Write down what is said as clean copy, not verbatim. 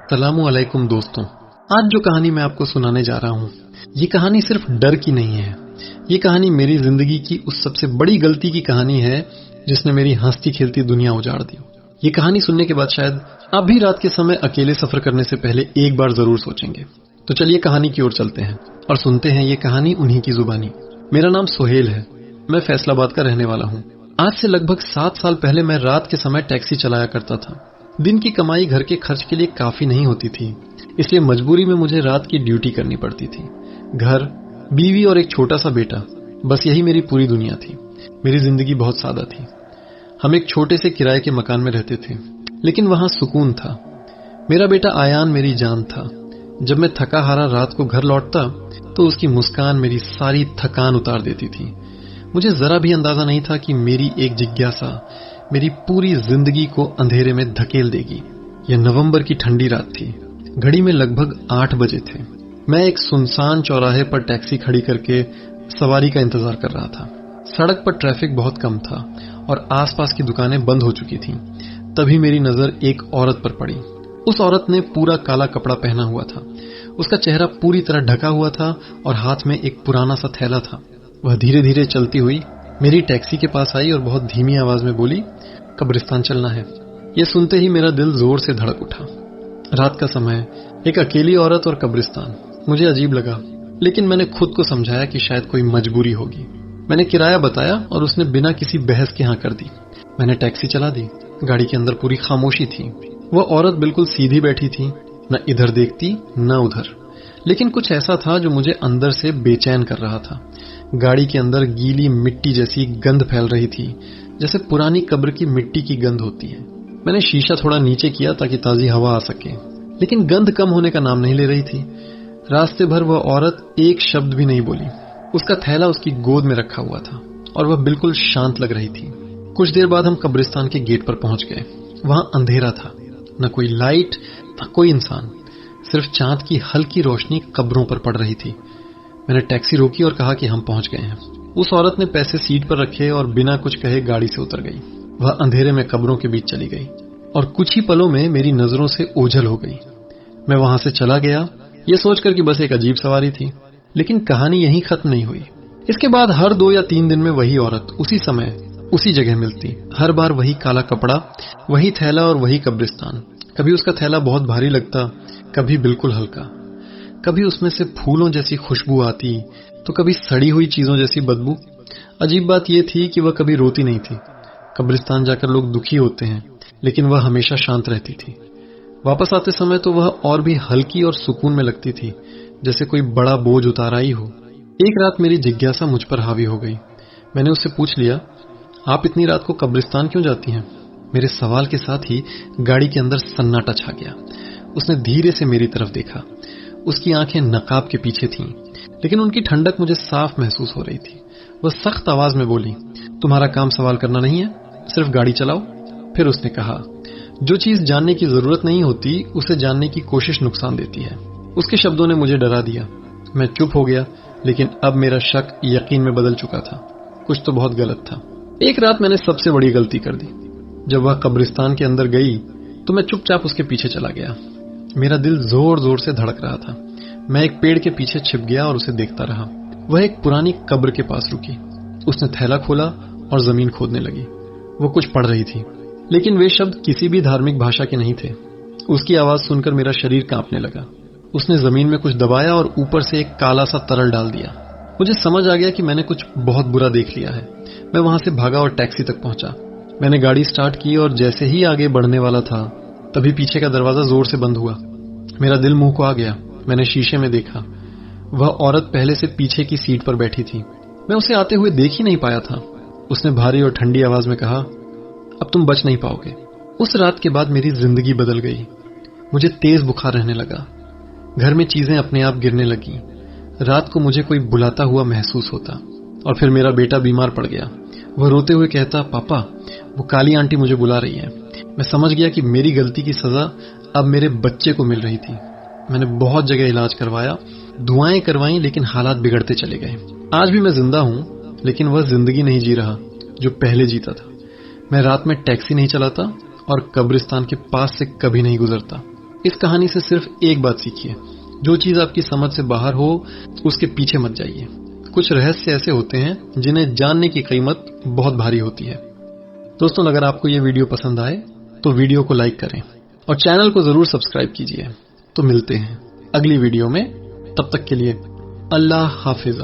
अस्सलामु अलैकुम दोस्तों। आज जो कहानी मैं आपको सुनाने जा रहा हूँ, ये कहानी सिर्फ डर की नहीं है। ये कहानी मेरी जिंदगी की उस सबसे बड़ी गलती की कहानी है जिसने मेरी हंसती खेलती दुनिया उजाड़ दी। ये कहानी सुनने के बाद शायद आप भी रात के समय अकेले सफर करने से पहले एक बार जरूर सोचेंगे। तो चलिए कहानी की ओर चलते हैं और सुनते हैं ये कहानी उन्हीं की जुबानी। मेरा नाम सोहेल है, मैं फैसलाबाद का रहने वाला हूँ। आज से लगभग 7 साल पहले मैं रात के समय टैक्सी चलाया करता था। दिन की कमाई घर के खर्च के लिए काफी नहीं होती थी, इसलिए मजबूरी में मुझे रात की ड्यूटी करनी पड़ती थी। घर, बीवी और एक छोटा सा बेटा, बस यही मेरी पूरी दुनिया थी। मेरी जिंदगी बहुत सादा थी। हम एक छोटे से किराए के मकान में रहते थे, लेकिन वहां सुकून था। मेरा बेटा आयान मेरी जान था। जब मैं थका हारा रात को घर लौटता तो उसकी मुस्कान मेरी सारी थकान उतार देती थी। मुझे जरा भी अंदाजा नहीं था कि मेरी एक जिज्ञासा मेरी पूरी जिंदगी को अंधेरे में धकेल देगी। यह नवंबर की ठंडी रात थी। घड़ी में लगभग 8 बजे थे। मैं एक सुनसान चौराहे पर टैक्सी खड़ी करके सवारी का इंतजार कर रहा था। सड़क पर ट्रैफिक बहुत कम था और आसपास की दुकानें बंद हो चुकी थीं। तभी मेरी नजर एक औरत पर पड़ी। उस औरत ने पूरा काला कपड़ा पहना हुआ था। उसका चेहरा पूरी तरह ढका हुआ था और हाथ में एक पुराना सा थैला था। वह धीरे धीरे चलती हुई मेरी टैक्सी के पास आई और बहुत धीमी आवाज में बोली, कब्रिस्तान चलना है। यह सुनते ही मेरा दिल जोर से धड़क उठा। रात का समय, एक अकेली औरत और कब्रिस्तान, मुझे अजीब लगा, लेकिन मैंने खुद को समझाया कि शायद कोई मजबूरी होगी। मैंने किराया बताया और उसने बिना किसी बहस के हाँ कर दी। मैंने टैक्सी चला दी। गाड़ी के अंदर पूरी खामोशी थी। वह औरत बिल्कुल सीधी बैठी थी, न इधर देखती न उधर, लेकिन कुछ ऐसा था जो मुझे अंदर से बेचैन कर रहा था। गाड़ी के अंदर गीली मिट्टी जैसी गंध फैल रही थी, जैसे पुरानी कब्र की मिट्टी की गंध होती है। मैंने शीशा थोड़ा नीचे किया ताकि ताजी हवा आ सके, लेकिन गंध कम होने का नाम नहीं ले रही थी। रास्ते भर वह औरत एक शब्द भी नहीं बोली। उसका थैला उसकी गोद में रखा हुआ था और वह बिल्कुल शांत लग रही थी। कुछ देर बाद हम कब्रिस्तान के गेट पर पहुंच गए। वहां अंधेरा था, न कोई लाइट न कोई इंसान, सिर्फ चांद की हल्की रोशनी कब्रों पर पड़ रही थी। मैंने टैक्सी रोकी और कहा कि हम पहुंच गए हैं। उस औरत ने पैसे सीट पर रखे और बिना कुछ कहे गाड़ी से उतर गई। वह अंधेरे में कब्रों के बीच चली गई और कुछ ही पलों में मेरी नजरों से ओझल हो गई। मैं वहां से चला गया, ये सोचकर कि बस एक अजीब सवारी थी। लेकिन कहानी यहीं खत्म नहीं हुई। इसके बाद हर 2 या 3 दिन में वही औरत उसी समय उसी जगह मिलती। हर बार वही काला कपड़ा, वही थैला और वही कब्रिस्तान। कभी उसका थैला बहुत भारी लगता, कभी बिल्कुल हल्का। कभी उसमें से फूलों जैसी खुशबू आती तो कभी सड़ी हुई चीजों जैसी बदबू। अजीब बात यह थी कि वह कभी रोती नहीं थी। कब्रिस्तान जाकर लोग दुखी होते हैं, लेकिन वह हमेशा शांत रहती थी। वापस आते समय तो वह और भी हल्की और सुकून में लगती थी, जैसे कोई बड़ा बोझ उतारा ही हो। एक रात मेरी जिज्ञासा मुझ पर हावी हो गई। मैंने उससे पूछ लिया, आप इतनी रात को कब्रिस्तान क्यों जाती हैं? मेरे सवाल के साथ ही गाड़ी के अंदर सन्नाटा छा गया। उसने धीरे से मेरी तरफ देखा। उसकी आंखें नकाब के पीछे थीं, लेकिन उनकी ठंडक मुझे साफ महसूस हो रही थी। वह सख्त आवाज में बोली, तुम्हारा काम सवाल करना नहीं है, सिर्फ गाड़ी चलाओ। फिर उसने कहा, जो चीज जानने की जरूरत नहीं होती उसे जानने की कोशिश नुकसान देती है। उसके शब्दों ने मुझे डरा दिया। मैं चुप हो गया, लेकिन अब मेरा शक यकीन में बदल चुका था। कुछ तो बहुत गलत था। एक रात मैंने सबसे बड़ी गलती कर दी। जब वह कब्रिस्तान के अंदर गई तो मैं चुपचाप उसके पीछे चला गया। मेरा दिल जोर जोर से धड़क रहा था। मैं एक पेड़ के पीछे छिप गया और उसे देखता रहा। वह एक पुरानी कब्र के पास रुकी। उसने थैला खोला और जमीन खोदने लगी। वो कुछ पढ़ रही थी, लेकिन वे शब्द किसी भी धार्मिक भाषा के नहीं थे। उसकी आवाज सुनकर मेरा शरीर कांपने लगा। उसने जमीन में कुछ दबाया और ऊपर से एक काला सा तरल डाल दिया। मुझे समझ आ गया कि मैंने कुछ बहुत बुरा देख लिया है। मैं वहां से भागा और टैक्सी तक पहुंचा। मैंने गाड़ी स्टार्ट की और जैसे ही आगे बढ़ने वाला था, तभी पीछे का दरवाजा जोर से बंद हुआ। मेरा दिल मुंह को आ गया। मैंने शीशे में देखा। वह औरत पहले से पीछे की सीट पर बैठी थी। मैं उसे आते हुए देख ही नहीं पाया था। उसने भारी और ठंडी आवाज में कहा, अब तुम बच नहीं पाओगे। उस रात के बाद मेरी जिंदगी बदल गई। मुझे तेज बुखार रहने लगा। घर में चीजें अपने आप गिरने लगी। रात को मुझे कोई बुलाता हुआ महसूस होता। और फिर मेरा बेटा बीमार पड़ गया। वह रोते हुए कहता, पापा, वो काली आंटी मुझे बुला रही है। मैं समझ गया कि मेरी गलती की सजा अब मेरे बच्चे को मिल रही थी। मैंने बहुत जगह इलाज करवाया, दुआएं करवाई, लेकिन हालात बिगड़ते चले गए। आज भी मैं जिंदा हूं, लेकिन वह जिंदगी नहीं जी रहा जो पहले जीता था। मैं रात में टैक्सी नहीं चलाता और कब्रिस्तान के पास से कभी नहीं गुजरता। इस कहानी से सिर्फ एक बात सीखिए, जो चीज आपकी समझ से बाहर हो उसके पीछे मत जाइए। कुछ रहस्य ऐसे होते हैं जिन्हें जानने की कीमत बहुत भारी होती है। दोस्तों, अगर आपको ये वीडियो पसंद आए तो वीडियो को लाइक करें और चैनल को जरूर सब्सक्राइब कीजिए। तो मिलते हैं अगली वीडियो में, तब तक के लिए अल्लाह हाफिज़।